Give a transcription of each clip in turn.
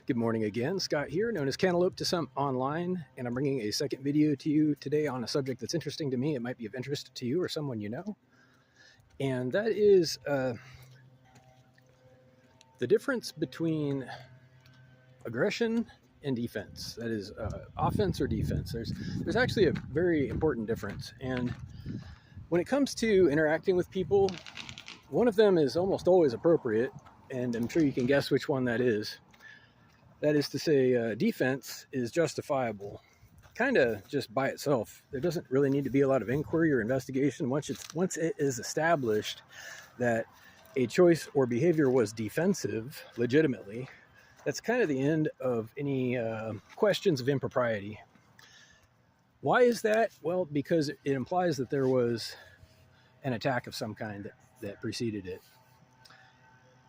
Good morning again, Scott here, known as Cantaloupe to some online, and I'm bringing a second video to you today on a subject that's interesting to me. It might be of interest to you or someone you know, and that is the difference between aggression and defense. That is offense or defense. There's actually a very important difference, and when it comes to interacting with people, one of them is almost always appropriate, and I'm sure you can guess which one that is. That is to say, defense is justifiable, kind of just by itself. There doesn't really need to be a lot of inquiry or investigation. Once it is established that a choice or behavior was defensive, legitimately, that's kind of the end of any questions of impropriety. Why is that? Well, because it implies that there was an attack of some kind that preceded it.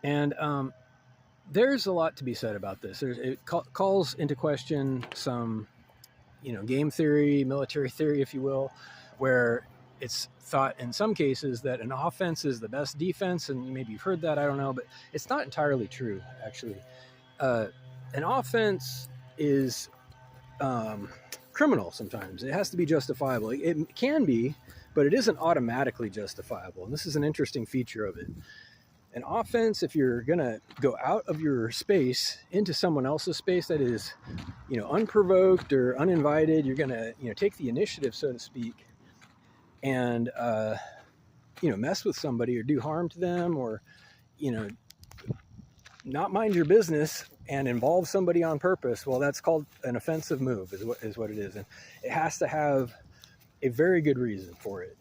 And there's a lot to be said about this. It calls into question some, game theory, military theory, if you will, where it's thought in some cases that an offense is the best defense, and maybe you've heard that, I don't know, but it's not entirely true, actually. An offense is criminal sometimes. It has to be justifiable. It can be, but it isn't automatically justifiable, and this is an interesting feature of it. An offense, if you're going to go out of your space into someone else's space that is, unprovoked or uninvited, you're going to, take the initiative, so to speak, and, mess with somebody or do harm to them or, not mind your business and involve somebody on purpose. Well, that's called an offensive move is what it is. And it has to have a very good reason for it.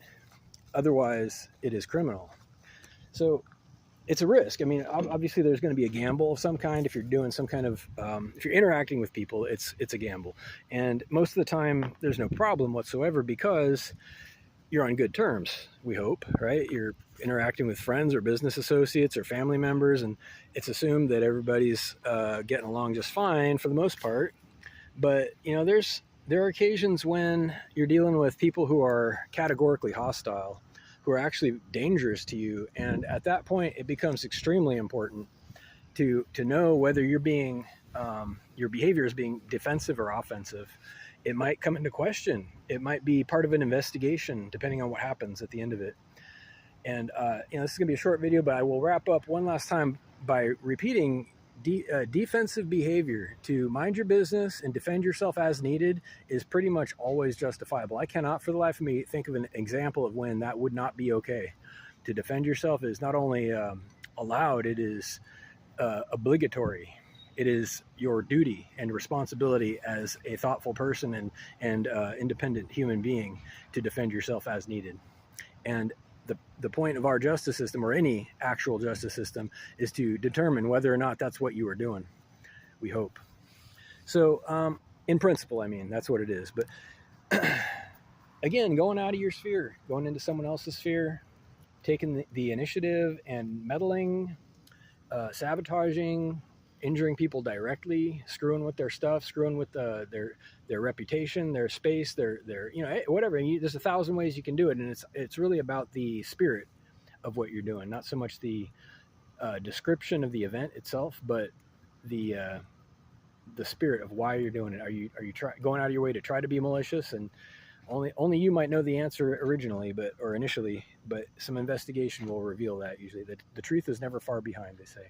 Otherwise, it is criminal. So, it's a risk. I mean, obviously there's going to be a gamble of some kind. If you're doing some kind of, if you're interacting with people, it's a gamble. And most of the time there's no problem whatsoever because you're on good terms, we hope, right? You're interacting with friends or business associates or family members, and it's assumed that everybody's getting along just fine for the most part. But, there are occasions when you're dealing with people who are categorically hostile, who are actually dangerous to you. And at that point, it becomes extremely important to know whether you're being, your behavior is being defensive or offensive. It might come into question. It might be part of an investigation, depending on what happens at the end of it. And, this is gonna be a short video, but I will wrap up one last time by repeating defensive behavior, to mind your business and defend yourself as needed, is pretty much always justifiable. I cannot for the life of me think of an example of when that would not be okay. To defend yourself is not only allowed, it is obligatory. It is your duty and responsibility as a thoughtful person and independent human being to defend yourself as needed. And the point of our justice system, or any actual justice system, is to determine whether or not that's what you are doing, we hope. So in principle, I mean, that's what it is. But again, going out of your sphere, going into someone else's sphere, taking the initiative and meddling, sabotaging, injuring people directly, screwing with their stuff, screwing with their reputation, their space, their whatever. And there's 1,000 ways you can do it, and it's really about the spirit of what you're doing, not so much the description of the event itself, but the spirit of why you're doing it. Are you going out of your way to try to be malicious? And only you might know the answer originally, or initially, but some investigation will reveal that. Usually, the truth is never far behind, they say.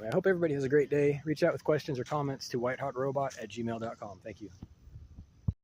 I hope everybody has a great day. Reach out with questions or comments to whitehotrobot@gmail.com. Thank you.